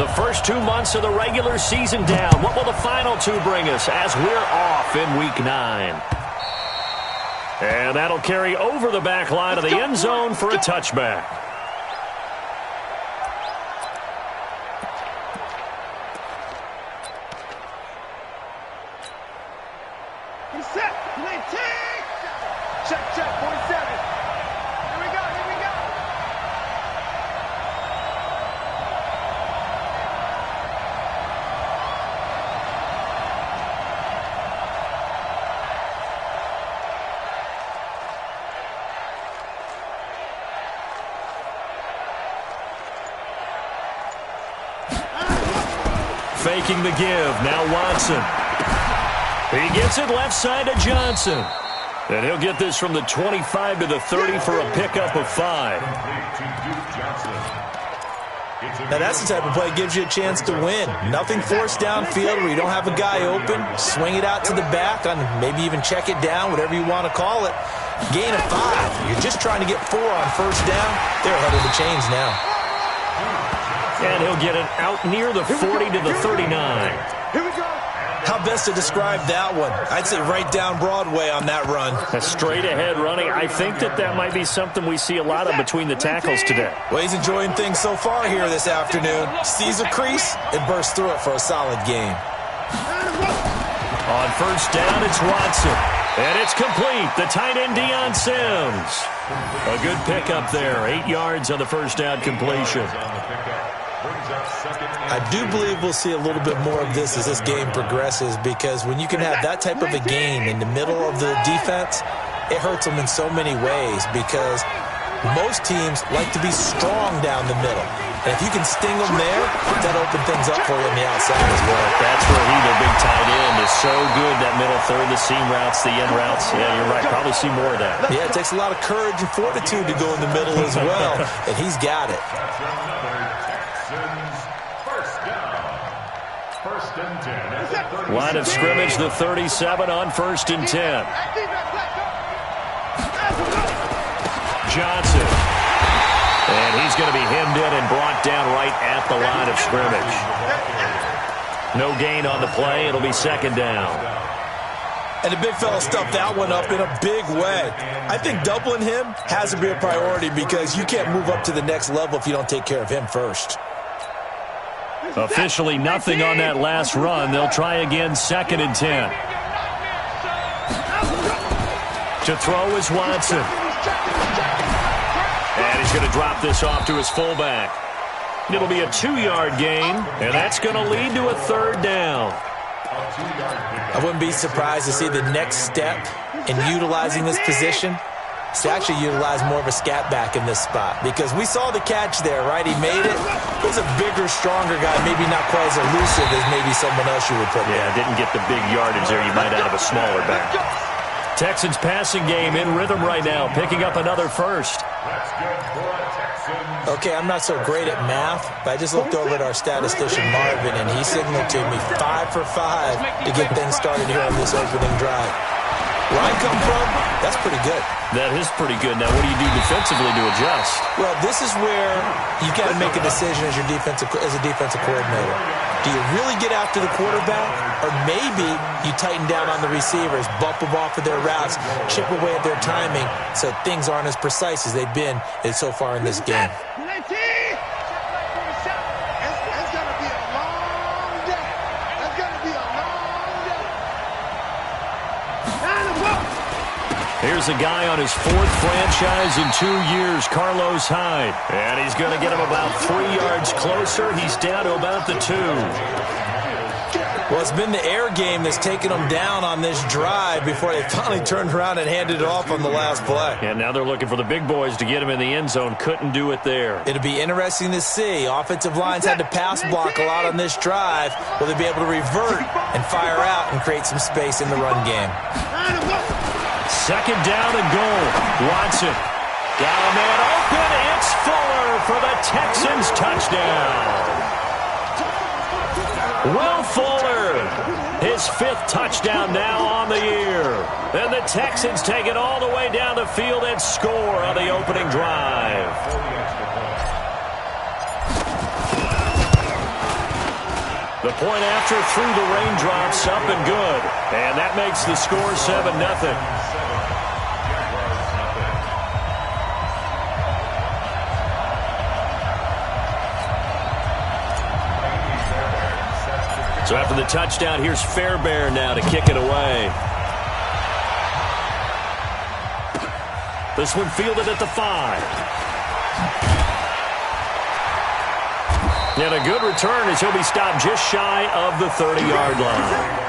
The first 2 months of the regular season down. What will the final two bring us as we're off in Week 9? And that'll carry over the back line of the end zone for a touchback. Check, 47. Here we go. Faking the give. Now Watson. He gets it left side to Johnson. And he'll get this from the 25 to the 30 for a pickup of 5. Now that's the type of play that gives you a chance to win. Nothing forced downfield where you don't have a guy open. Swing it out to the back, on maybe even check it down, whatever you want to call it. Gain of 5. You're just trying to get 4 on first down. They're ahead of the chains now. And he'll get it out near the 40 to the 39. Here we go. How best to describe that one? I'd say right down Broadway on that run. A straight ahead running. I think that might be something we see a lot of between the tackles today. Well, he's enjoying things so far here this afternoon. Sees a crease and bursts through it for a solid game. On first down, it's Watson. And it's complete. The tight end, Deion Sims. A good pickup there. 8 yards on the first down completion. I do believe we'll see a little bit more of this as this game progresses, because when you can have that type of a gain in the middle of the defense, it hurts them in so many ways, because most teams like to be strong down the middle. And if you can sting them there, that opens things up for you on the outside as well. That's where he, their big tight end, is so good, that middle third, the seam routes, the end routes. Yeah, you're right. Probably see more of that. Yeah, it takes a lot of courage and fortitude to go in the middle as well, and he's got it. Line of scrimmage, the 37 on 1st and 10. Johnson. And he's going to be hemmed in and brought down right at the line of scrimmage. No gain on the play. It'll be 2nd down. And the big fella stuffed that one up in a big way. I think doubling him has to be a priority, because you can't move up to the next level if you don't take care of him first. Officially nothing on that last run. They'll try again, 2nd and 10. To throw is Watson. And he's going to drop this off to his fullback. It'll be a 2-yard gain, and that's going to lead to a 3rd down. I wouldn't be surprised to see the next step in utilizing this position to actually utilize more of a scat back in this spot, because we saw the catch there, right? He made it. He's a bigger, stronger guy, maybe not quite as elusive as maybe someone else you would put there. Yeah, didn't get the big yardage there you might out of a smaller back. Texans passing game in rhythm right now, picking up another first. Okay, I'm not so great at math, but I just looked over at our statistician, Marvin, and he signaled to me 5 for 5 to get things started here on this opening drive. Where I come from, that's pretty good. That is pretty good. Now, what do you do defensively to adjust? Well, this is where you got to make a decision as a defensive coordinator. Do you really get after the quarterback, or maybe you tighten down on the receivers, bump them off of their routes, chip away at their timing, so things aren't as precise as they've been so far in this game? Here's a guy on his 4th franchise in 2 years, Carlos Hyde. And he's going to get him about 3 yards closer. He's down to about the 2. Well, it's been the air game that's taken them down on this drive before they finally turned around and handed it off on the last play. And now they're looking for the big boys to get him in the end zone. Couldn't do it there. It'll be interesting to see. Offensive lines had to pass block a lot on this drive. Will they be able to revert and fire out and create some space in the run game? 2nd down and goal. Watson. Got a man open. It's Fuller for the Texans touchdown. Will Fuller, his 5th touchdown now on the year. And the Texans take it all the way down the field and score on the opening drive. The point after through the raindrops, up and good. And that makes the score 7-0. So after the touchdown, here's Fairbairn now to kick it away. This one fielded at the 5. And a good return as he'll be stopped just shy of the 30-yard line.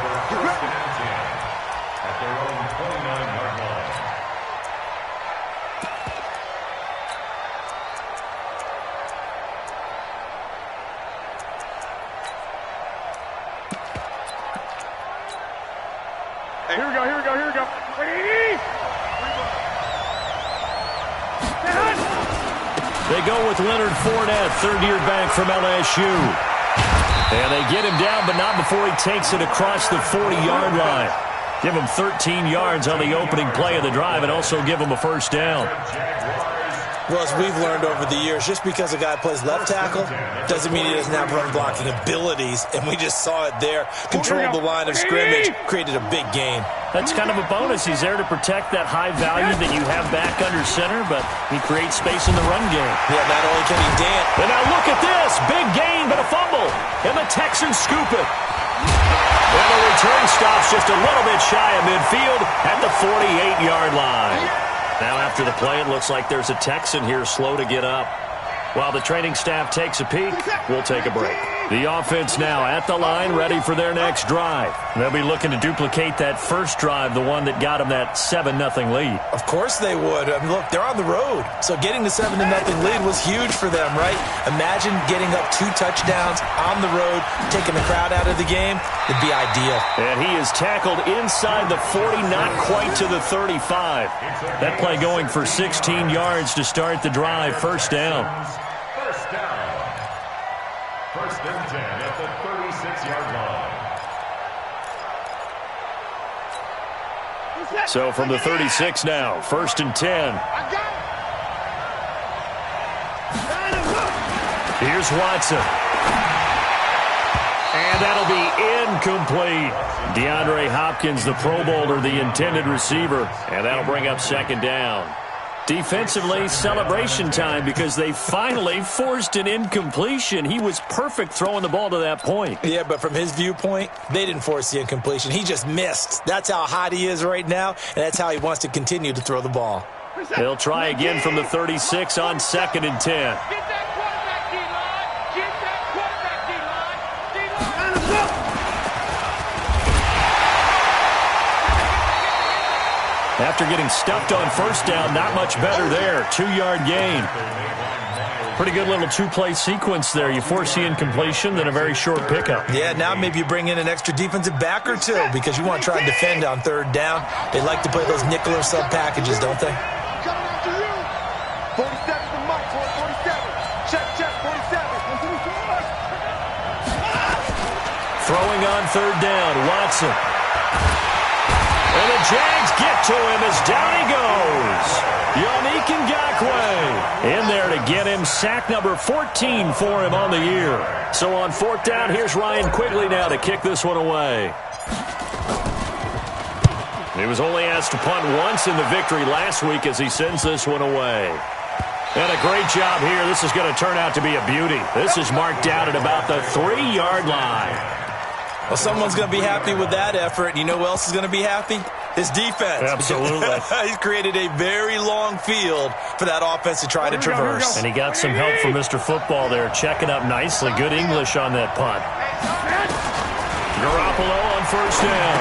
Hey, here we go. They go with Leonard Fournette, third-year back from LSU. And they get him down, but not before he takes it across the 40-yard line. Give him 13 yards on the opening play of the drive and also give him a first down. Well, as we've learned over the years, just because a guy plays left tackle doesn't mean he doesn't have run-blocking abilities, and we just saw it there. Controlled the line of scrimmage, created a big gain. That's kind of a bonus. He's there to protect that high value that you have back under center, but he creates space in the run game. Yeah, not only can he dance. And now look at this. Big gain, but a fumble. And the Texans scoop it. And the return stops just a little bit shy of midfield at the 48-yard line. Now after the play, it looks like there's a Texan here slow to get up. While the training staff takes a peek, we'll take a break. The offense now at the line, ready for their next drive. They'll be looking to duplicate that first drive, the one that got them that 7-0 lead. Of course they would. I mean, look, they're on the road. So getting the 7-0 lead was huge for them, right? Imagine getting up 2 touchdowns on the road, taking the crowd out of the game. It'd be ideal. And he is tackled inside the 40, not quite to the 35. That play going for 16 yards to start the drive. First down. First and 10 at the 36-yard line. So from the 36 now, first and 10. Here's Watson. And that'll be incomplete. DeAndre Hopkins, the Pro Bowler, the intended receiver. And that'll bring up second down. Defensively, celebration time because they finally forced an incompletion. He was perfect throwing the ball to that point. Yeah, but from his viewpoint, they didn't force the incompletion. He just missed. That's how hot he is right now, and that's how he wants to continue to throw the ball. They'll try again from the 36 on second and 10. After getting stuffed on first down, not much better there. 2-yard gain. Pretty good little 2-play sequence there. You force the incompletion, then a very short pickup. Yeah, now maybe you bring in an extra defensive back or two because you want to try and defend on third down. They like to play those nickel or sub packages, don't they? Coming after you. 47 from Mike, 47. Check, 47. Throwing on third down, Watson. And the Jags get to him as down he goes. Yannick Ngakoue in there to get him. Sack number 14 for him on the year. So on fourth down, here's Ryan Quigley now to kick this one away. He was only asked to punt once in the victory last week as he sends this one away. And a great job here. This is going to turn out to be a beauty. This is marked out at about the 3-yard line. Well, someone's going to be happy with that effort. And you know who else is going to be happy? His defense. Absolutely. He's created a very long field for that offense to try to traverse. And he got some help from Mr. Football there, checking up nicely. Good English on that punt. Garoppolo on first down.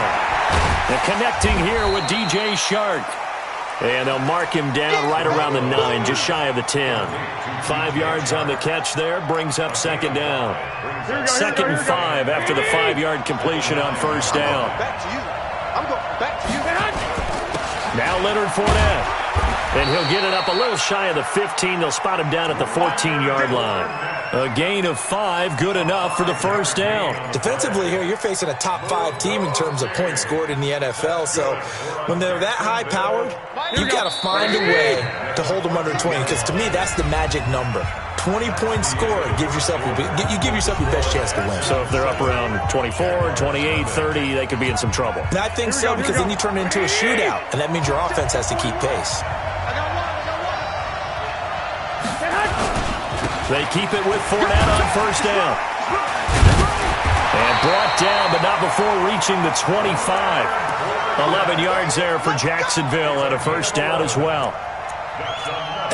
And connecting here with DJ Shark. And they'll mark him down right around the 9, just shy of the 10. 5 yards on the catch there, brings up second down. Second and 5 after the 5-yard completion on first down. I'm going back to you. Now Leonard Fournette. And he'll get it up a little shy of the 15. They'll spot him down at the 14-yard line. A gain of 5, good enough for the first down. Defensively here, you're facing a top 5 team in terms of points scored in the NFL. So when they're that high-powered, you've got to find a way to hold them under 20. Because to me, that's the magic number. 20-point score, you give yourself your best chance to win. So if they're up around 24, 28, 30, they could be in some trouble. And I think so, because then you turn it into a shootout, and that means your offense has to keep pace. They keep it with Fournette on first down. And brought down, but not before reaching the 25. 11 yards there for Jacksonville and a first down as well.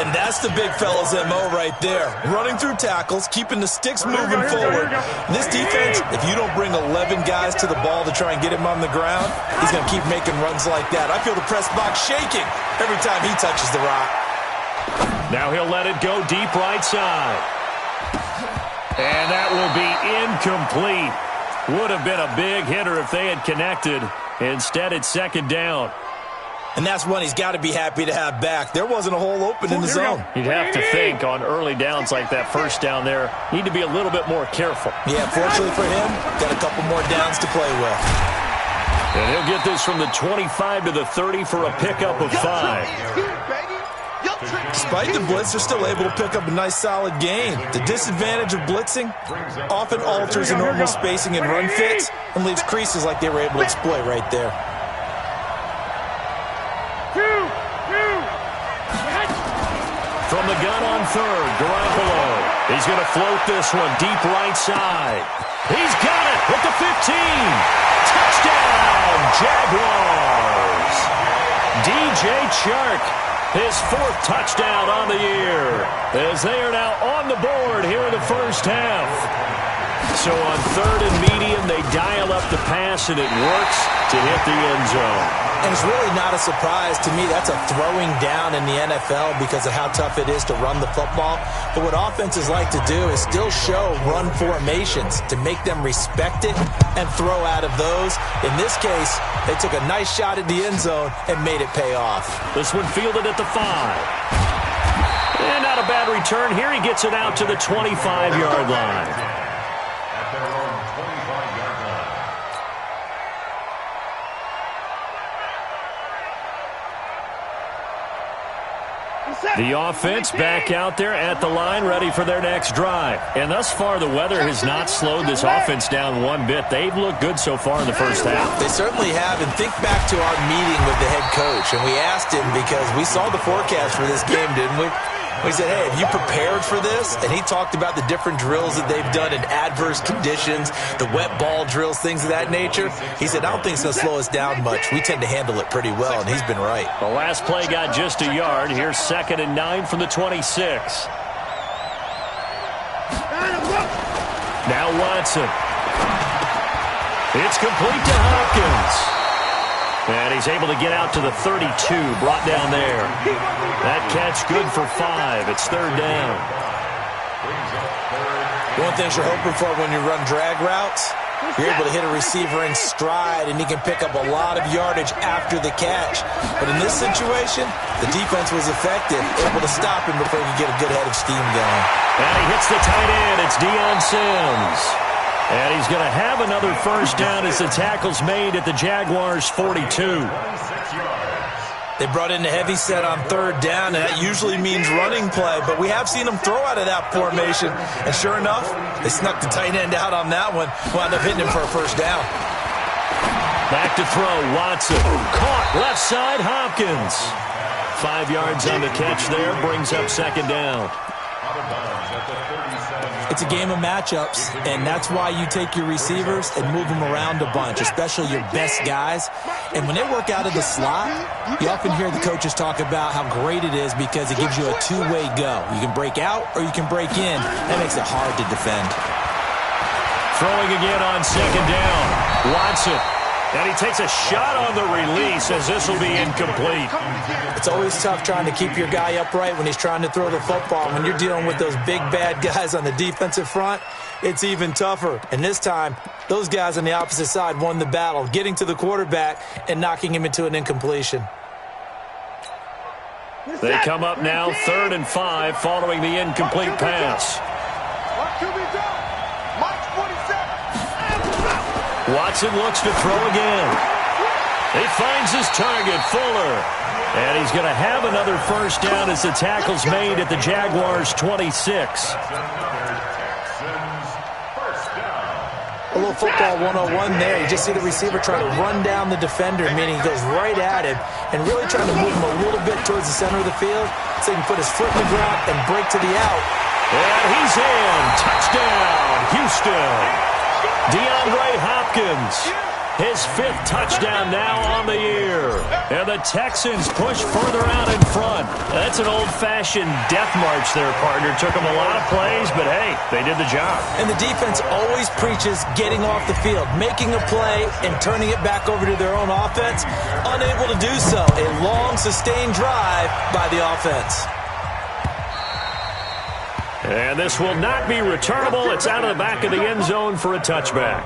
And that's the big fella's MO right there. Running through tackles, keeping the sticks moving forward. This defense, if you don't bring 11 guys to the ball to try and get him on the ground, he's going to keep making runs like that. I feel the press box shaking every time he touches the rock. Now he'll let it go deep right side. And that will be incomplete. Would have been a big hitter if they had connected. Instead, it's second down. And that's one he's got to be happy to have back. There wasn't a hole open in the zone. You'd have to think on early downs like that first down there, need to be a little bit more careful. Yeah, fortunately for him, got a couple more downs to play with. And he'll get this from the 25 to the 30 for a pickup of 5. Despite the blitz, they're still able to pick up a nice solid gain. The disadvantage of blitzing often alters the normal spacing and run fits and leaves creases like they were able to exploit right there. From the gun on third, Garoppolo. He's going to float this one deep right side. He's got it at the 15. Touchdown, Jaguars. DJ Chark, his 4th touchdown on the year, as they are now on the board here in the first half. So on third and medium, they dial up the pass, and it works to hit the end zone. And it's really not a surprise to me. That's a throwing down in the NFL because of how tough it is to run the football. But what offenses like to do is still show run formations to make them respect it and throw out of those. In this case, they took a nice shot at the end zone and made it pay off. This one fielded at the 5. And not a bad return. Here he gets it out to the 25-yard line. The offense back out there at the line, ready for their next drive. And thus far, the weather has not slowed this offense down one bit. They've looked good so far in the first half. They certainly have. And think back to our meeting with the head coach. And we asked him, because we saw the forecast for this game, didn't we? We said, hey, have you prepared for this? And he talked about the different drills that they've done in adverse conditions, the wet ball drills, things of that nature. He said, I don't think it's going to slow us down much. We tend to handle it pretty well, and he's been right. The last play got just a yard. Here's 2nd and 9 from the 26. Now Watson. It's complete to Hopkins. And he's able to get out to the 32, brought down there. That catch good for 5. It's 3rd down. One thing you're hoping for when you run drag routes, you're able to hit a receiver in stride, and he can pick up a lot of yardage after the catch. But in this situation, the defense was effective, able to stop him before he could get a good head of steam going. And he hits the tight end. It's Deion Sims. And he's going to have another first down as the tackle's made at the Jaguars' 42. They brought in the heavy set on 3rd down, and that usually means running play. But we have seen them throw out of that formation. And sure enough, they snuck the tight end out on that one. Wound up hitting him for a first down. Back to throw, Watson. Caught left side, Hopkins. 5 yards on the catch there, brings up 2nd down. It's a game of matchups, and that's why you take your receivers and move them around a bunch, especially your best guys. And when they work out of the slot, you often hear the coaches talk about how great it is because it gives you a two-way go. You can break out or you can break in. That makes it hard to defend. Throwing again on 2nd down. Watson. And he takes a shot on the release as this will be incomplete. It's always tough trying to keep your guy upright when he's trying to throw the football. When you're dealing with those big, bad guys on the defensive front, it's even tougher. And this time, those guys on the opposite side won the battle, getting to the quarterback and knocking him into an incompletion. They come up now 3rd and 5 following the incomplete pass. What can we do? March 47. Watson looks to throw again. He finds his target, Fuller. And he's going to have another first down as the tackle's made at the Jaguars' 26. A little football 101 there. You just see the receiver try to run down the defender, meaning he goes right at him and really trying to move him a little bit towards the center of the field so he can put his foot in the ground and break to the out. And he's in. Touchdown, Houston. DeAndre Hopkins, his 5th touchdown now on the year. And the Texans push further out in front. That's an old-fashioned death march there, partner. Took them a lot of plays, but hey, they did the job. And the defense always preaches getting off the field, making a play and turning it back over to their own offense. Unable to do so. A long, sustained drive by the offense. And this will not be returnable. It's out of the back of the end zone for a touchback.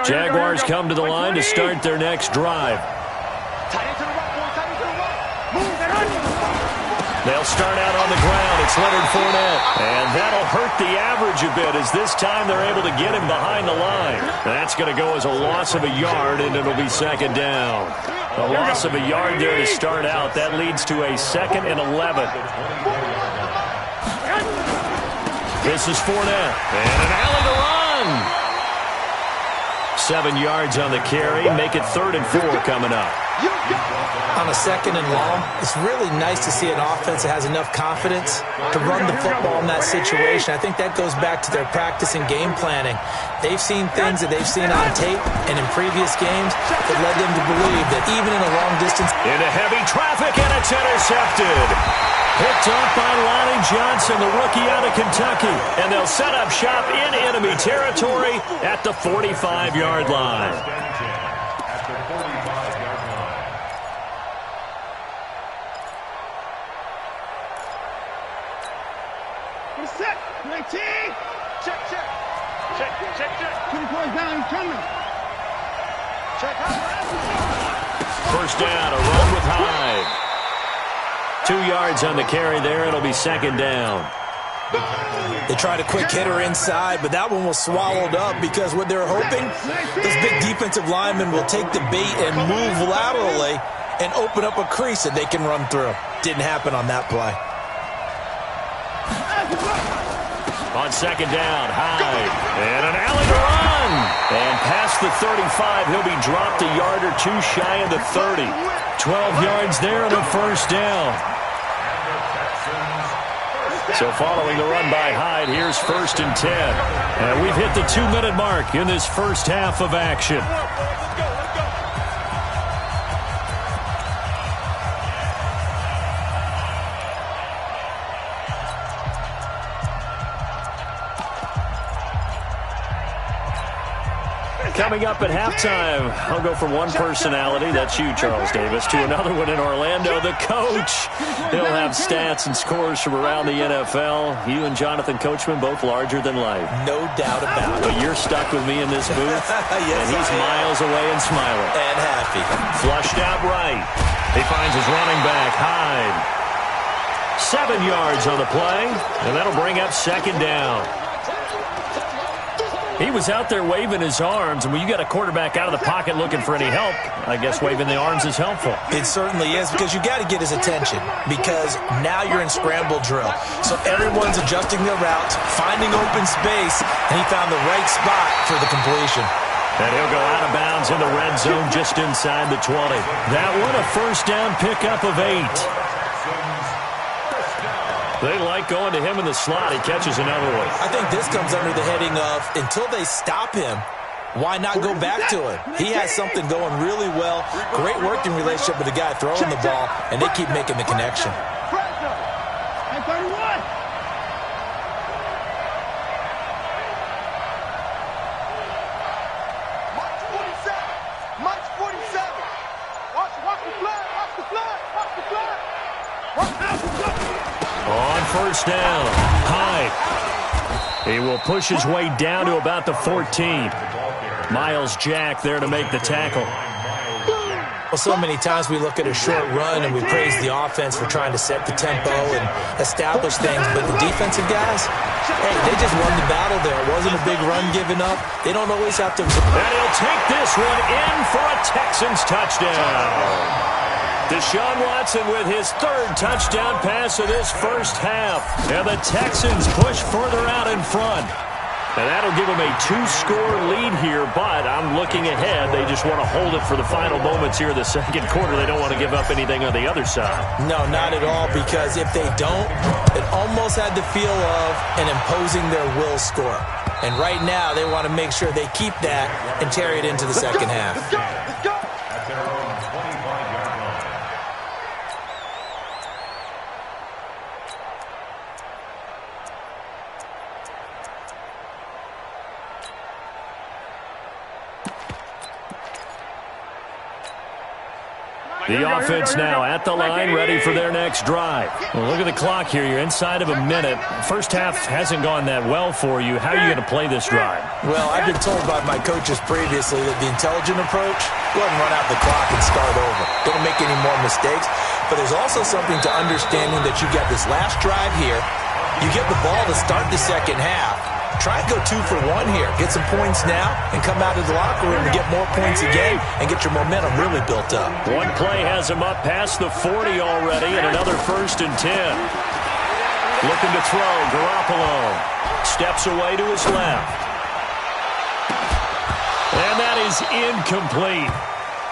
Jaguars come to the line to start their next drive. They'll start out on the ground. It's Leonard Fournette. And that'll hurt the average a bit as this time they're able to get him behind the line. That's going to go as a loss of a yard, and it'll be second down. A loss of a yard there to start out. That leads to a 2nd and 11. This is Fournette. And an alley to run. 7 yards on the carry. Make it 3rd and 4 coming up. On a 2nd and long, it's really nice to see an offense that has enough confidence to run the football in that situation. I think that goes back to their practice and game planning. They've seen things that they've seen on tape and in previous games that led them to believe that even in a long distance. Into heavy traffic, and it's intercepted. Picked up by Lonnie Johnson, the rookie out of Kentucky. And they'll set up shop in enemy territory at the 45-yard line. Set. 19. Check, check. Check, check, check. 2 points down, coming. Check out. First down, a run with Hyde. 2 yards on the carry there. It'll be second down. They tried a quick hitter inside, but that one was swallowed up because what they're hoping, those big defensive linemen will take the bait and move laterally and open up a crease that they can run through. Didn't happen on that play. On second down, Hyde. And an alley to run. And past the 35, he'll be dropped a yard or 2 shy of the 30. 12 yards there on a first down. So following the run by Hyde, here's 1st and 10. And we've hit the 2-minute mark in this first half of action. Coming up at halftime, I'll go from one personality, that's you, Charles Davis, to another one in Orlando, the coach. He'll have stats and scores from around the NFL. You and Jonathan Coachman, both larger than life. No doubt about it. But you're stuck with me in this booth, yes, and he's miles away and smiling. And happy. Flushed out right. He finds his running back, Hyde. 7 yards on the play, and that'll bring up second down. He was out there waving his arms, and when you got a quarterback out of the pocket looking for any help, I guess waving the arms is helpful. It certainly is, because you got to get his attention, because now you're in scramble drill. So everyone's adjusting their routes, finding open space, and he found the right spot for the completion. And he'll go out of bounds in the red zone just inside the 20. That one a first down pickup of 8. They like going to him in the slot. He catches another one. I think this comes under the heading of, until they stop him, why not go back to him? He has something going really well. Great working relationship with the guy throwing the ball, and they keep making the connection. March 47. Watch the flag. Watch the flag. Watch the flag. Watch the flag. On first down, Hyde. He will push his way down to about the 14. Miles Jack there to make the tackle. Well, so many times we look at a short run and we praise the offense for trying to set the tempo and establish things, but the defensive guys, hey, they just won the battle there. It wasn't a big run given up. They don't always have to. And he'll take this one in for a Texans touchdown. Deshaun Watson with his third touchdown pass of this first half. And the Texans push further out in front. And that'll give them a 2-score lead here, but I'm looking ahead. They just want to hold it for the final moments here in the second quarter. They don't want to give up anything on the other side. No, not at all, because if they don't, it almost had the feel of an imposing their will score. And right now, they want to make sure they keep that and carry it into the second half. Let's go. Let's go. At their own 25-yard line. The offense now at the line, ready for their next drive. Well, look at the clock here. You're inside of a minute. First half hasn't gone that well for you. How are you going to play this drive? Well, I've been told by my coaches previously that the intelligent approach, go ahead and run out the clock and start over. Don't make any more mistakes. But there's also something to understanding that you got this last drive here. You get the ball to start the second half. Try and go 2 for 1 here. Get some points now and come out of the locker room and get more points again and get your momentum really built up. One play has him up past the 40 already, and another 1st and 10. Looking to throw, Garoppolo steps away to his left. And that is incomplete.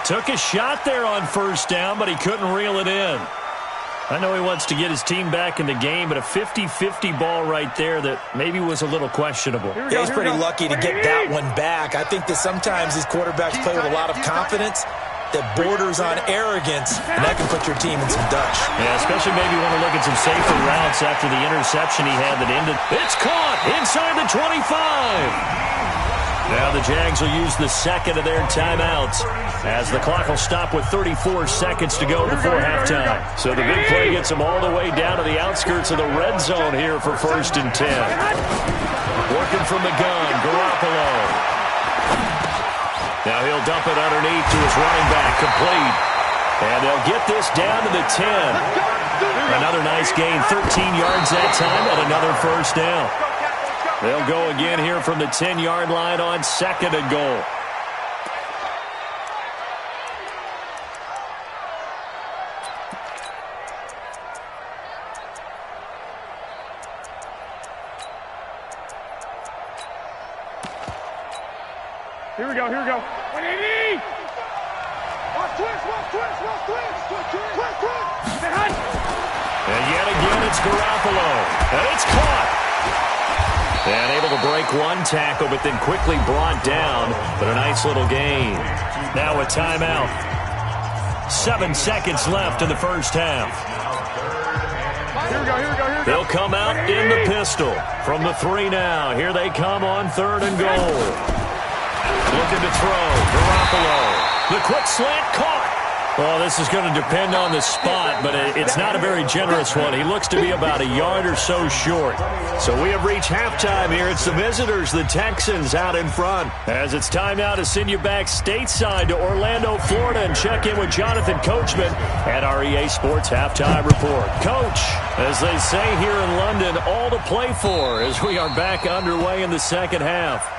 Took a shot there on first down, but he couldn't reel it in. I know he wants to get his team back in the game, but a 50-50 ball right there that maybe was a little questionable. Yeah, he's pretty lucky to get that one back. I think that sometimes these quarterbacks play with a lot of confidence that borders on arrogance, and that can put your team in some dutch. Yeah, especially maybe want to look at some safer routes after the interception he had that ended. It's caught inside the 25. Now the Jags will use the second of their timeouts as the clock will stop with 34 seconds to go before halftime. So the big play gets them all the way down to the outskirts of the red zone here for 1st and 10. Working from the gun, Garoppolo. Now he'll dump it underneath to his running back, complete. And they'll get this down to the 10. Another nice gain, 13 yards that time, and another 1st down. They'll go again here from the 10-yard line on 2nd and goal. Here we go. Here we go. 180. Watch twist. And yet again, it's Garoppolo. And it's caught. And able to break one tackle, but then quickly brought down. But a nice little gain. Now a timeout. 7 seconds left in the first half. Here we go. They'll come out in the pistol from the 3 now. Here they come on 3rd and goal. Looking to throw. Garoppolo. The quick slant caught. Well, this is going to depend on the spot, but it's not a very generous one. He looks to be about a yard or so short. So we have reached halftime here. It's the visitors, the Texans, out in front. As it's time now to send you back stateside to Orlando, Florida, and check in with Jonathan Coachman at our EA Sports Halftime Report. Coach, as they say here in London, all to play for as we are back underway in the second half.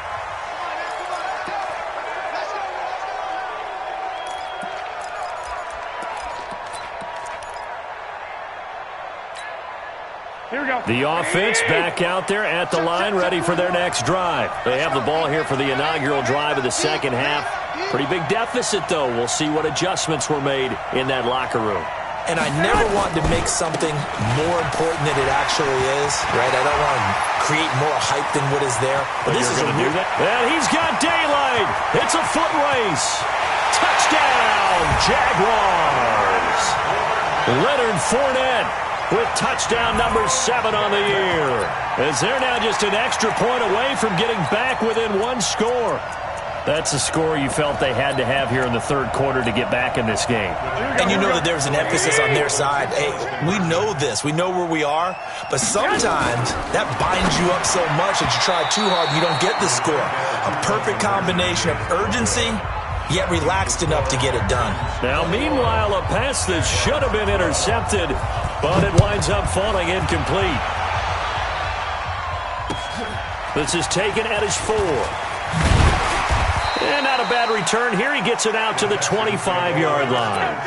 Here we go. The offense back out there at the line, ready for their next drive. They have the ball here for the inaugural drive of the second half. Pretty big deficit, though. We'll see what adjustments were made in that locker room. And I never want to make something more important than it actually is, right? I don't want to create more hype than what is there. But this is going to do that. And he's got daylight. It's a foot race. Touchdown, Jaguars. Leonard Fournette with touchdown number 7 on the year. As they're now just an extra point away from getting back within 1 score. That's a score you felt they had to have here in the third quarter to get back in this game. And you know that there's an emphasis on their side. Hey, we know this. We know where we are. But sometimes that binds you up so much that you try too hard and you don't get the score. A perfect combination of urgency yet relaxed enough to get it done. Now, meanwhile, a pass that should have been intercepted, but it winds up falling incomplete. This is taken at his 4. And not a bad return here. He gets it out to the 25-yard line.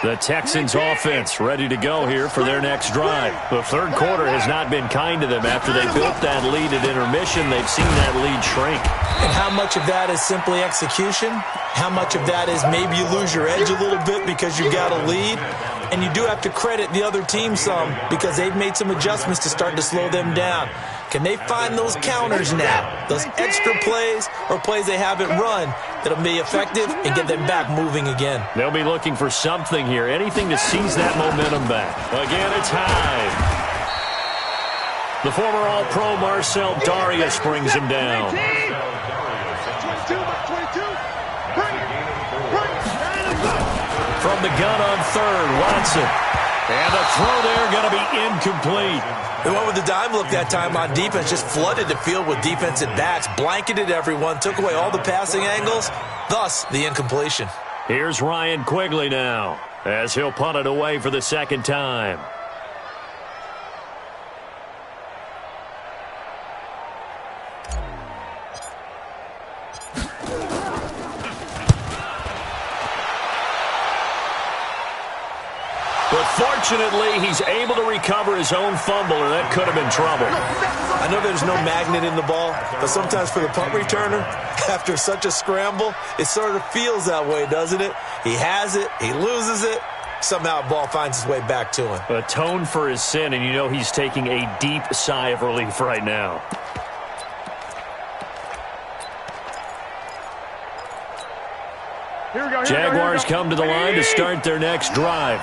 The Texans offense ready to go here for their next drive. The third quarter has not been kind to them. After they built that lead at intermission, they've seen that lead shrink. And how much of that is simply execution? How much of that is maybe you lose your edge a little bit because you've got a lead? And you do have to credit the other team some because they've made some adjustments to start to slow them down. Can they find those counters now, those extra plays or plays they haven't run that'll be effective and get them back moving again? They'll be looking for something here, anything to seize that momentum back. Again, it's high. The former All-Pro Marcel Darius brings him down. From the gun on third, Watson. And the throw there going to be incomplete. They went with the dime look that time on defense, just flooded the field with defensive backs, blanketed everyone, took away all the passing angles, thus the incompletion. Here's Ryan Quigley now, as he'll punt it away for the second time. But fortunately, he's able to recover his own fumble, or that could have been trouble. I know there's no magnet in the ball, but sometimes for the punt returner, after such a scramble, it sort of feels that way, doesn't it? He has it, he loses it, somehow the ball finds its way back to him. Atone for his sin, and you know he's taking a deep sigh of relief right now. Jaguars come to the line to start their next drive.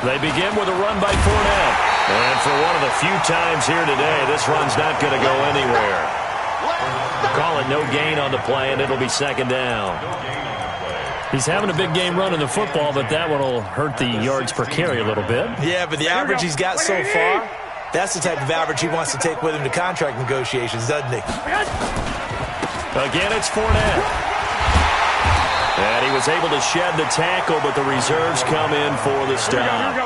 They begin with a run by Fournette. And for one of the few times here today, this run's not going to go anywhere. Call it no gain on the play, and it'll be second down. He's having a big game running the football, but that one will hurt the yards per carry a little bit. Yeah, but the average he's got so far, that's the type of average he wants to take with him to contract negotiations, doesn't he? Again, it's Fournette. And he was able to shed the tackle, but the reserves come in for the stop.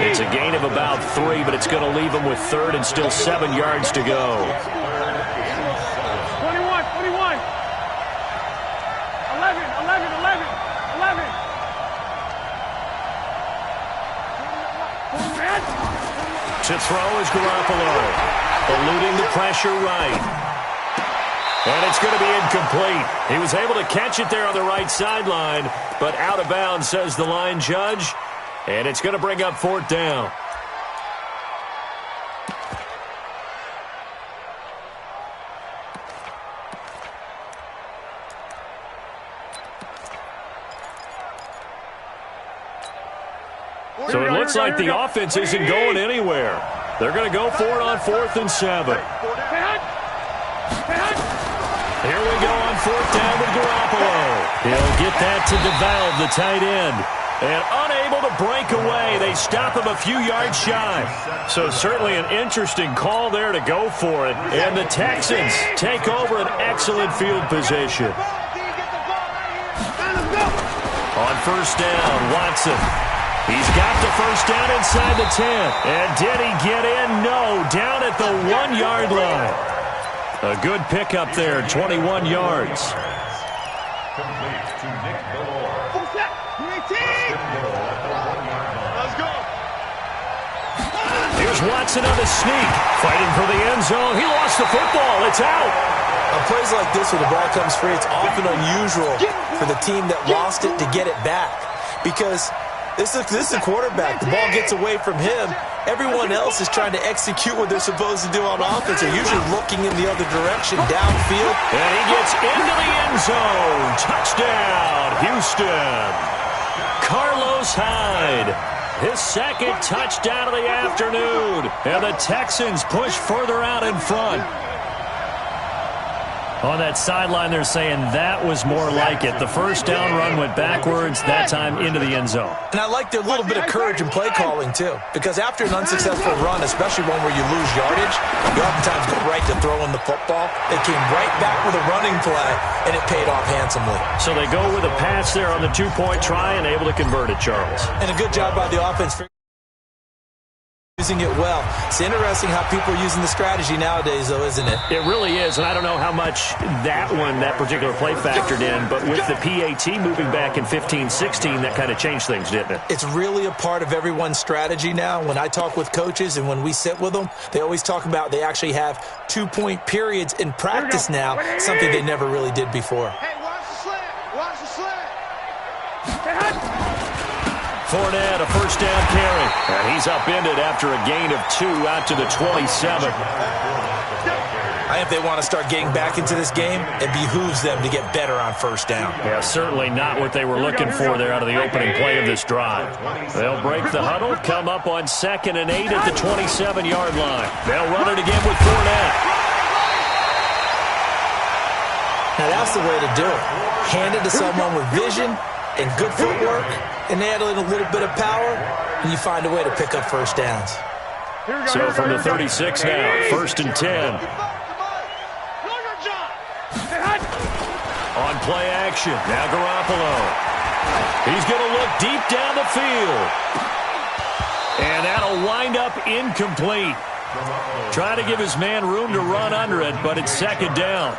It's a gain of about 3, but it's going to leave him with third and still 7 yards to go. 21. 11. To throw is Garoppolo. Eluding the pressure right. And it's going to be incomplete. He was able to catch it there on the right sideline, but out of bounds, says the line judge. And it's going to bring up fourth down. So it looks like the offense isn't going anywhere. They're going to go for it on 4th and 7. Here we go on 4th down with Garoppolo. He'll get that to DeValve, the tight end. And unable to break away, they stop him a few yards shy. So certainly an interesting call there to go for it. And the Texans take over an excellent field position. On 1st down, Watson. He's got the first down inside the 10. And did he get in? No, down at the 1-yard line. A good pickup there, 21 yards. Here's Watson on the sneak, fighting for the end zone. He lost the football. It's out. On plays like this where the ball comes free, it's often unusual for the team that lost it to get it back. Because this is a quarterback. The ball gets away from him. Everyone else is trying to execute what they're supposed to do on offense. They're usually looking in the other direction, downfield. And he gets into the end zone. Touchdown, Houston. Carlos Hyde, his second touchdown of the afternoon. And the Texans push further out in front. On that sideline, they're saying that was more like it. The first down run went backwards, that time into the end zone. And I like their little bit of courage in play calling, too. Because after an unsuccessful run, especially one where you lose yardage, you oftentimes go right to throwing the football. They came right back with a running play, and it paid off handsomely. So they go with a pass there on the two-point try and able to convert it, Charles. And a good job by the offense for using it well. It's interesting how people are using the strategy nowadays, though, isn't it? It really is, and I don't know how much that particular play factored in, but with the PAT moving back in 15-16, that kind of changed things, didn't it? It's really a part of everyone's strategy now. When I talk with coaches and when we sit with them, they always talk about they actually have 2-point periods in practice now, something they never really did before. Hey, watch the slant. Watch the slant. Fournette, a first down carry. And he's upended after a gain of 2 out to the 27. I think they want to start getting back into this game. It behooves them to get better on first down. Yeah, certainly not what they were looking for there out of the opening play of this drive. They'll break the huddle, come up on 2nd and 8 at the 27-yard line. They'll run it again with Fournette. Now that's the way to do it. Hand it to someone with vision and good footwork, and add in a little bit of power, and you find a way to pick up first downs. So from the 36 now, 1st and 10. On play action, now Garoppolo. He's going to look deep down the field. And that'll wind up incomplete. Trying to give his man room to run under it, but it's 2nd down.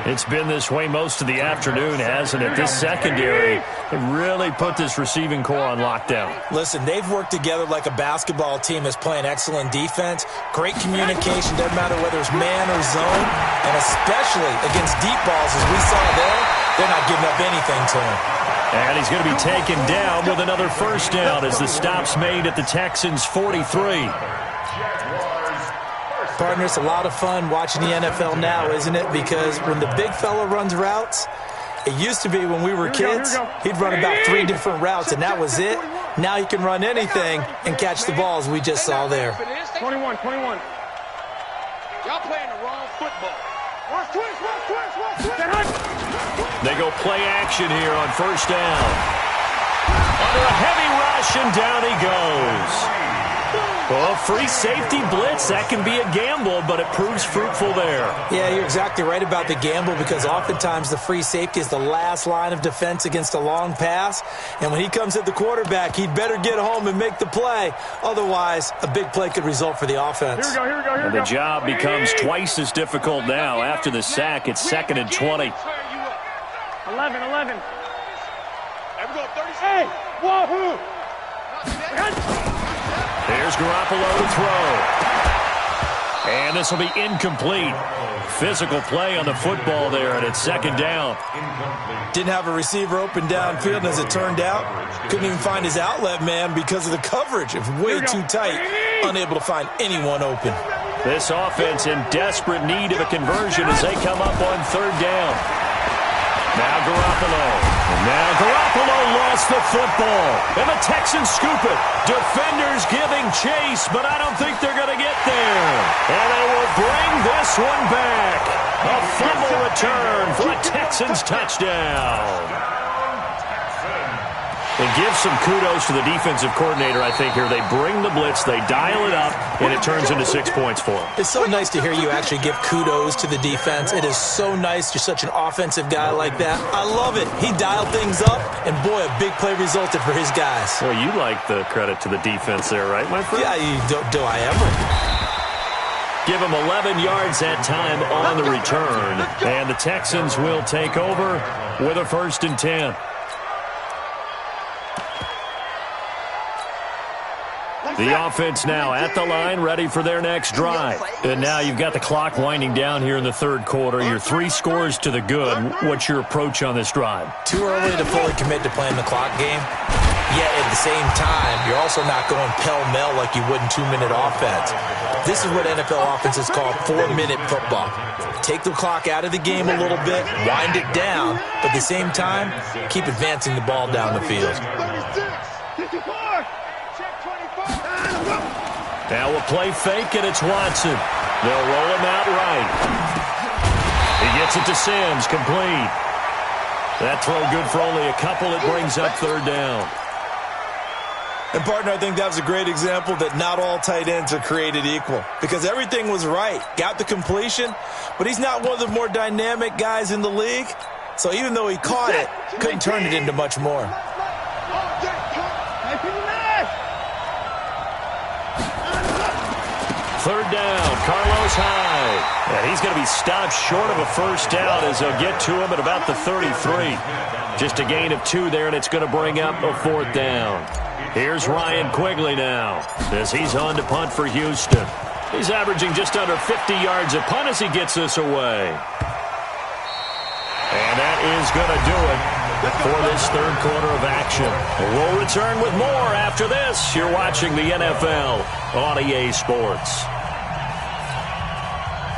It's been this way most of the afternoon, hasn't it? This secondary really put this receiving core on lockdown. Listen, they've worked together like a basketball team that's playing excellent defense. Great communication, doesn't matter whether it's man or zone, and especially against deep balls, as we saw there, they're not giving up anything to him. And he's going to be taken down with another first down as the stop's made at the Texans' 43. Partner, it's a lot of fun watching the NFL now, isn't it? Because when the big fella runs routes, it used to be when we were kids, he'd run about 3 different routes, and that was it. Now he can run anything and catch the balls we just saw there. 21. Y'all playing the wrong football. Watch twist. They go play action here on first down. Under a heavy rush, and down he goes. Well, free safety blitz, that can be a gamble, but it proves fruitful there. Yeah, you're exactly right about the gamble because oftentimes the free safety is the last line of defense against a long pass. And when he comes at the quarterback, he'd better get home and make the play. Otherwise, a big play could result for the offense. Here we go. And the job becomes twice as difficult now. After the sack, it's 2nd and 20. 11. There we go, 30. Hey, wahoo! There's Garoppolo to throw. And this will be incomplete. Physical play on the football there, and it's 2nd down. Didn't have a receiver open downfield, and as it turned out, couldn't even find his outlet man because of the coverage. It was way too tight, unable to find anyone open. This offense in desperate need of a conversion as they come up on 3rd down. Now Garoppolo lost the football. And the Texans scoop it. Defenders giving chase, but I don't think they're going to get there. And they will bring this one back. A fumble return for a Texans touchdown. It gives some kudos to the defensive coordinator, I think, here. They bring the blitz, they dial it up, and it turns into 6 points for them. It's so nice to hear you actually give kudos to the defense. It is so nice. You're such an offensive guy like that. I love it. He dialed things up, and boy, a big play resulted for his guys. Well, you like the credit to the defense there, right, my friend? Yeah, do I ever? Give him 11 yards that time on the return, and the Texans will take over with a 1st and 10. The offense now at the line, ready for their next drive. And now you've got the clock winding down here in the 3rd quarter. You're 3 scores to the good. What's your approach on this drive? Too early to fully commit to playing the clock game. Yet at the same time, you're also not going pell-mell like you would in 2-minute offense. This is what NFL offenses call 4-minute football. Take the clock out of the game a little bit, wind it down, but at the same time, keep advancing the ball down the field. Now we'll play fake, and it's Watson. They'll roll him out right. He gets Gets it to Sims, complete. That throw good for only a couple. It brings up third down. And, partner, I think that was a great example that not all tight ends are created equal because everything was right. Got the completion, but he's not one of the more dynamic guys in the league. So even though he caught it, couldn't turn it into much more. Third down, Carlos Hyde. And he's going to be stopped short of a first down as they'll get to him at about the 33. Just a gain of 2 there, and it's going to bring up a fourth down. Here's Ryan Quigley now as he's on to punt for Houston. He's averaging just under 50 yards a punt as he gets this away. And that is going to do it for this third quarter of action. We'll return with more after this. You're watching the NFL on EA Sports.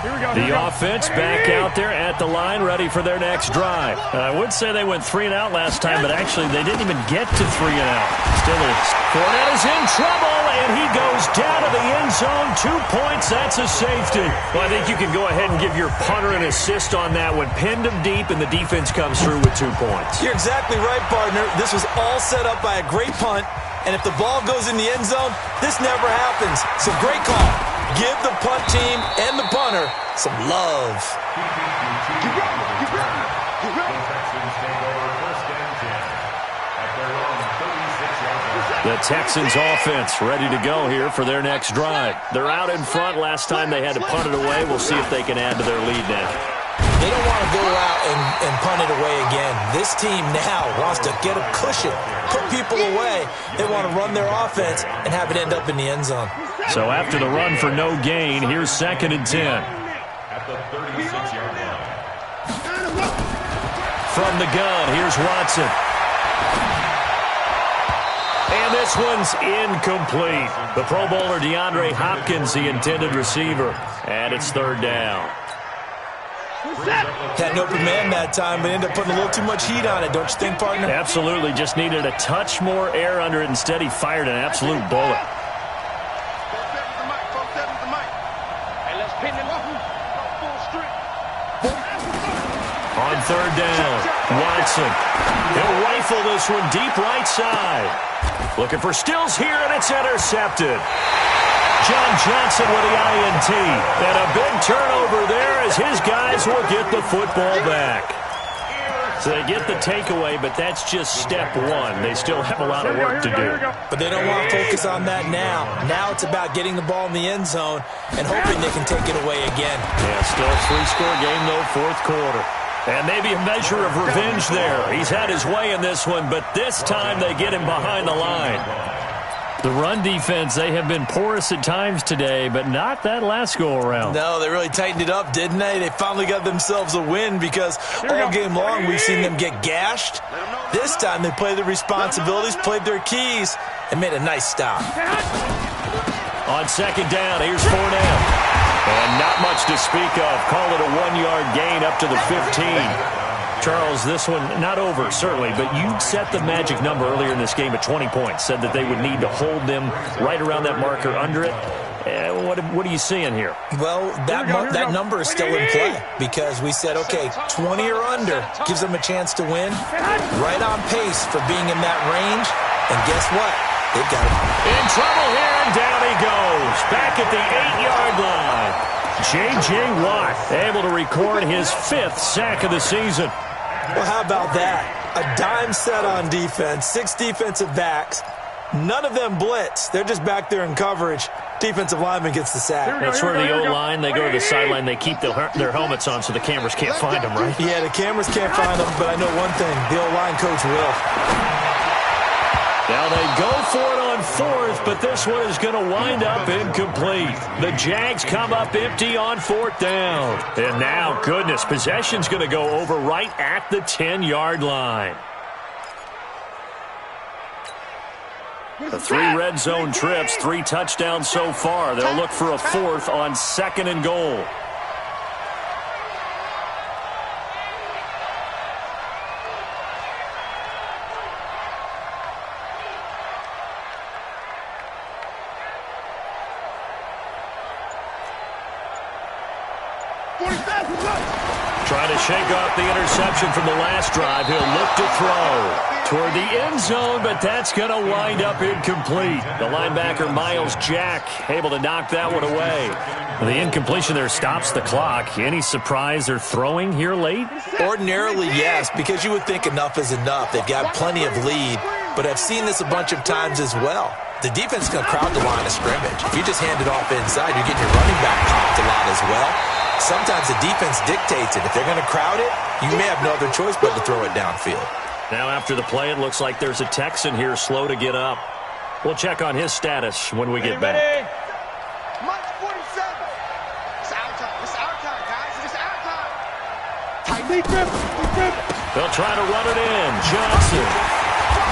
The offense back out there at the line, ready for their next drive. I would say they went 3 and out last time, but actually they didn't even get to 3 and out. Still is. Fournette is in trouble, and he goes down to the end zone. 2 points, that's a safety. Well, I think you can go ahead and give your punter an assist on that one. Pinned him deep, and the defense comes through with 2 points. You're exactly right, partner. This was all set up by a great punt, and if the ball goes in the end zone, this never happens. So great call. Give the punt team and the punter some love. The Texans offense ready to go here for their next drive. They're out in front. Last time they had to punt it away. We'll see if they can add to their lead now. They don't want to go out and punt it away again. This team now wants to get a cushion, put people away. They want to run their offense and have it end up in the end zone. So after the run for no gain, here's 2nd and 10. At the 36-yard line. From the gun, here's Watson. And this one's incomplete. The Pro Bowler DeAndre Hopkins, the intended receiver. And it's third down. Had an open man that time, but ended up putting a little too much heat on it, don't you think, partner? Absolutely. Just needed a touch more air under it. Instead, he fired an absolute bullet. On third down, Watson. He'll rifle this one deep right side. Looking for Stills here, and it's intercepted. John Johnson with the INT. And a big turnover there as his guys will get the football back. So they get the takeaway, but that's just step one. They still have a lot of work to do. But they don't want to focus on that now. Now it's about getting the ball in the end zone and hoping they can take it away again. Yeah, still a 3-score game, though, fourth quarter. And maybe a measure of revenge there. He's had his way in this one, but this time they get him behind the line. The run defense, they have been porous at times today, but not that last go-around. No, they really tightened it up, didn't they? They finally got themselves a win because all game long we've seen them get gashed. This time they played their responsibilities, played their keys, and made a nice stop. On second down, here's Fournette. And not much to speak of. Call it a 1-yard gain up to the 15. Charles, this one not over, certainly, but you set the magic number earlier in this game at 20 points. Said that they would need to hold them right around that marker under it. What are you seeing here? Well, that number is still in play because we said, okay, 20 or under gives them a chance to win. Right on pace for being in that range. And guess what? They've got it. In trouble here, and down he goes. Back at the 8-yard line. J.J. Watt able to record his 5th sack of the season. Well, how about that? A dime set on defense, 6 defensive backs. None of them blitz. They're just back there in coverage. Defensive lineman gets the sack. That's where the O-line, they go to the sideline, they keep their helmets on so the cameras can't find them, right? Yeah, the cameras can't find them, but I know one thing. The O-line coach will. Now they go for it on 4th, but this one is going to wind up incomplete. The Jags come up empty on 4th down. And now, goodness, possession's going to go over right at the 10-yard line. The 3 red zone trips, 3 touchdowns so far. They'll look for a 4th on 2nd and goal. Trying to shake off the interception from the last drive. He'll look to throw toward the end zone, but that's going to wind up incomplete. The linebacker, Miles Jack, able to knock that one away. The incompletion there stops the clock. Any surprise they're throwing here late? Ordinarily, yes, because you would think enough is enough. They've got plenty of lead, but I've seen this a bunch of times as well. The defense is going to crowd the line of scrimmage. If you just hand it off inside, you're getting your running back popped a lot as well. Sometimes the defense dictates it. If they're going to crowd it, you may have no other choice but to throw it downfield. Now after the play, it looks like there's a Texan here slow to get up. We'll check on his status when we get back. March 47. It's our time. It's our time, guys. It's our time. Tight grip. They'll try to run it in. Johnson.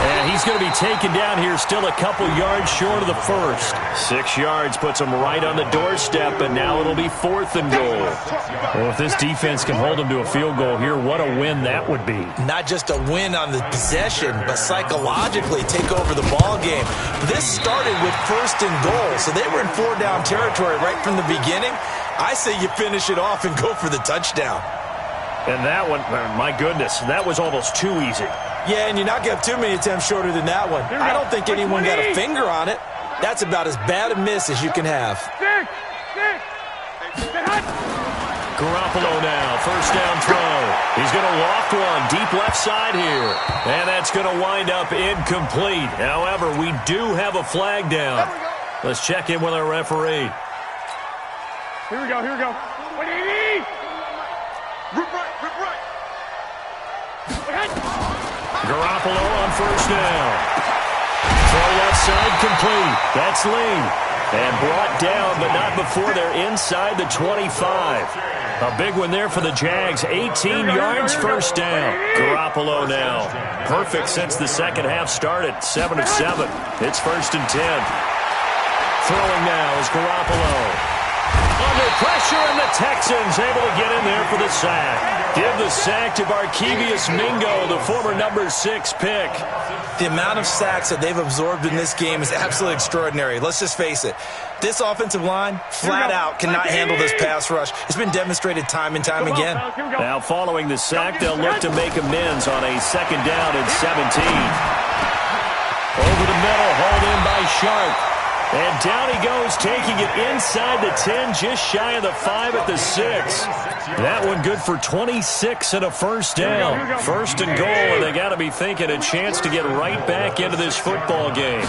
And he's going to be taken down here, still a couple yards short of the first. 6 yards puts him right on the doorstep, and now it'll be 4th and goal. Well, if this defense can hold them to a field goal here, what a win that would be. Not just a win on the possession, but psychologically take over the ball game. This started with 1st and goal, so they were in 4-down territory right from the beginning. I say you finish it off and go for the touchdown. And that one, my goodness, that was almost too easy. Yeah, and you're not going to have too many attempts shorter than that one. I don't think anyone got a finger on it. That's about as bad a miss as you can have. Garoppolo now, 1st down throw. He's going to loft one deep left side here. And that's going to wind up incomplete. However, we do have a flag down. Let's check in with our referee. Here we go. What do you need? Rip right. Garoppolo on 1st down. Throw left side complete. That's Lee. And brought down, but not before they're inside the 25. A big one there for the Jags. 18 yards, 1st down. Garoppolo now. Perfect since the second half started. 7 of 7. It's 1st and 10. Throwing now is Garoppolo. Under pressure, and the Texans able to get in there for the sack. Give the sack to Barkevious Mingo, the former number 6 pick. The amount of sacks that they've absorbed in this game is absolutely extraordinary. Let's just face it. This offensive line, flat out, cannot handle this pass rush. It's been demonstrated time and time again. Now, following the sack, they'll look to make amends on a 2nd down and 17. Over the middle, hauled in by Sharp. And down he goes, taking it inside the 10, just shy of the 5 at the 6. That one good for 26 and a 1st down. 1st and goal, and they got to be thinking a chance to get right back into this football game.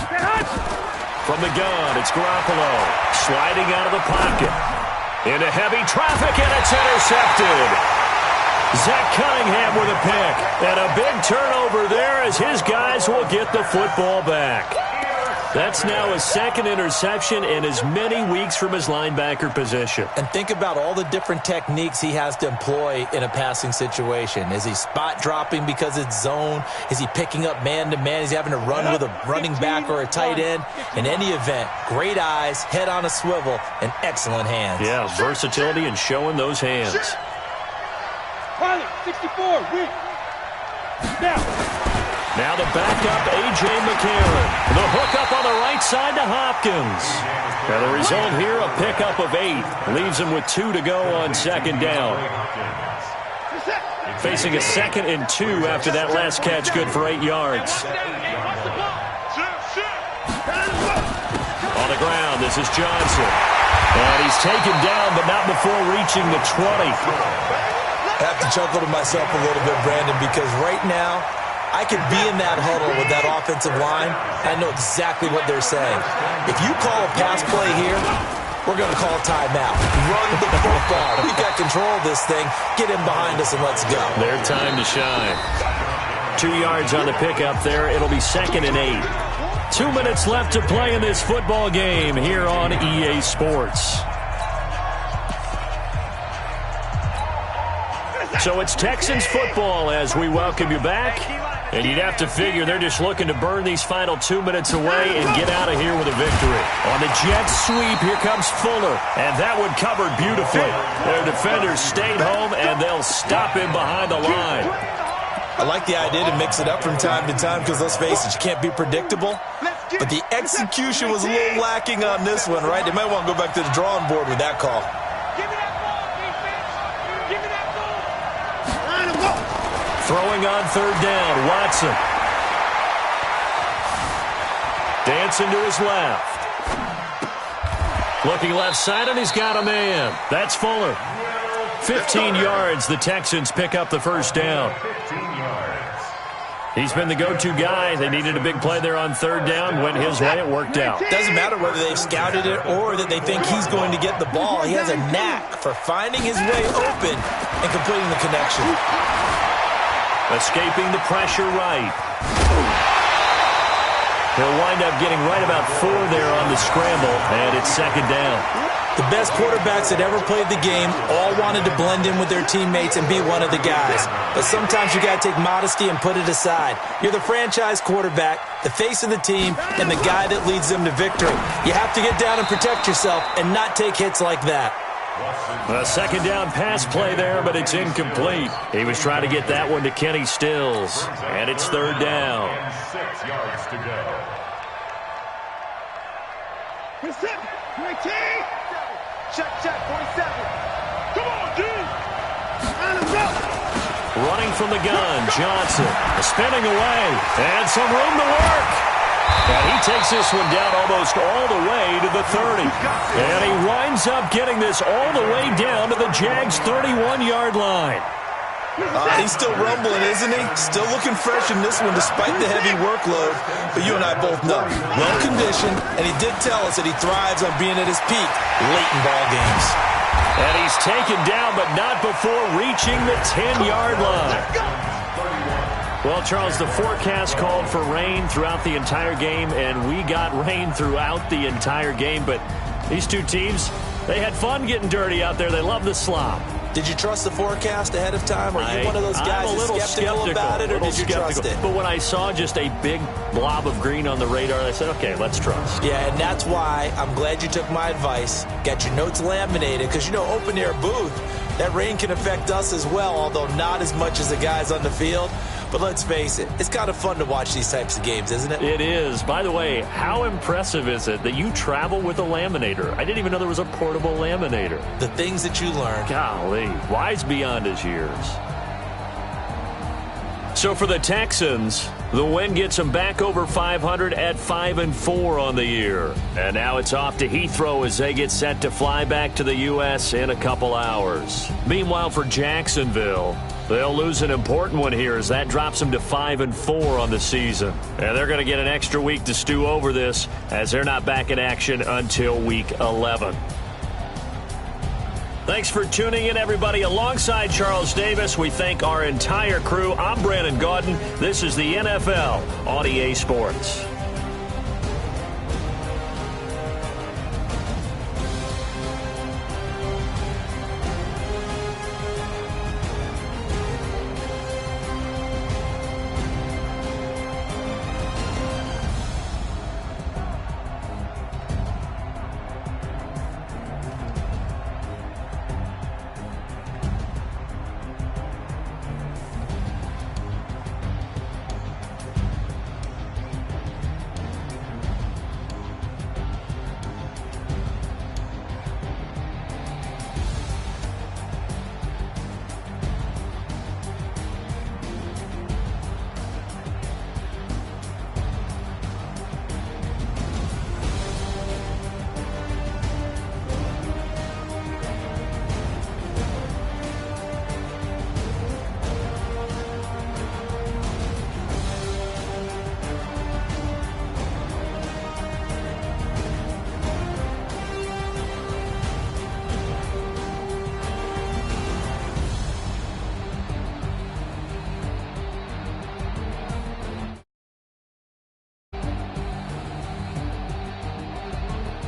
From the gun, it's Garoppolo. Sliding out of the pocket. Into heavy traffic, and it's intercepted. Zach Cunningham with a pick. And a big turnover there as his guys will get the football back. That's now his 2nd interception in as many weeks from his linebacker position. And think about all the different techniques he has to employ in a passing situation. Is he spot dropping because it's zone? Is he picking up man-to-man? Is he having to run with a running back or a tight end? In any event, great eyes, head on a swivel, and excellent hands. Yeah, versatility and showing those hands. 64, Now the backup, A.J. McCarron. The hookup on the right side to Hopkins. And the result here, a pickup of 8. Leaves him with 2 to go on 2nd down. Facing a 2nd and 2 after that last catch, good for 8 yards. On the ground, this is Johnson. And he's taken down, but not before reaching the 20. I have to chuckle to myself a little bit, Brandon, because right now, I could be in that huddle with that offensive line. I know exactly what they're saying. If you call a pass play here, we're going to call a timeout. Run the football. We've got control of this thing. Get in behind us and let's go. Their time to shine. 2 yards on the pickup there. It'll be 2nd and 8. 2 minutes left to play in this football game here on EA Sports. So it's Texans football as we welcome you back. And you'd have to figure they're just looking to burn these final 2 minutes away and get out of here with a victory. On the jet sweep, here comes Fuller. And that one covered beautifully. Their defenders stayed home, and they'll stop him behind the line. I like the idea to mix it up from time to time because, let's face it, you can't be predictable. But the execution was a little lacking on this one, right? They might want to go back to the drawing board with that call. Give me that ball, defense. Give me that ball. Throwing on third down, Watson. Dancing to his left. Looking left side, and he's got a man. That's Fuller. 15 yards, the Texans pick up the first down. 15 yards. He's been the go-to guy. They needed a big play there on third down. Went his way. It worked out. Doesn't matter whether they've scouted it or that they think he's going to get the ball. He has a knack for finding his way open and completing the connection. Escaping the pressure right. He'll wind up getting right about 4 there on the scramble, and it's second down. The best quarterbacks that ever played the game all wanted to blend in with their teammates and be one of the guys. But sometimes you got to take modesty and put it aside. You're the franchise quarterback, the face of the team, and the guy that leads them to victory. You have to get down and protect yourself and not take hits like that. A second down pass play there, but it's incomplete. He was trying to get that one to Kenny Stills, and it's third down. And 6 yards to go. Check, 47. Come on, dude. Running from the gun, Johnson. Spinning away, and some room to work. And he takes this one down almost all the way to the 30. And he winds up getting this all the way down to the Jags' 31-yard line. He's still rumbling, isn't he? Still looking fresh in this one despite the heavy workload. But you and I both know, well-conditioned, and he did tell us that he thrives on being at his peak late in ball games. And he's taken down, but not before reaching the 10-yard line. Well, Charles, the forecast called for rain throughout the entire game, and we got rain throughout the entire game. But these two teams, they had fun getting dirty out there. They love the slop. Did you trust the forecast ahead of time? Are you one of those guys that's skeptical about it, or did you trust it? But when I saw just a big blob of green on the radar, I said, okay, let's trust. Yeah, and that's why I'm glad you took my advice. Got your notes laminated, because, you know, open-air booth, that rain can affect us as well, although not as much as the guys on the field. But let's face it, it's kind of fun to watch these types of games, isn't it? It is. By the way, how impressive is it that you travel with a laminator? I didn't even know there was a portable laminator. The things that you learn. Golly, wise beyond his years. So for the Texans, the win gets them back over 500 at 5-4 on the year. And now it's off to Heathrow as they get set to fly back to the U.S. in a couple hours. Meanwhile, for Jacksonville, they'll lose an important one here as that drops them to 5-4 on the season. And they're going to get an extra week to stew over this as they're not back in action until week 11. Thanks for tuning in, everybody. Alongside Charles Davis, we thank our entire crew. I'm Brandon Gaudin. This is the NFL on EA Sports.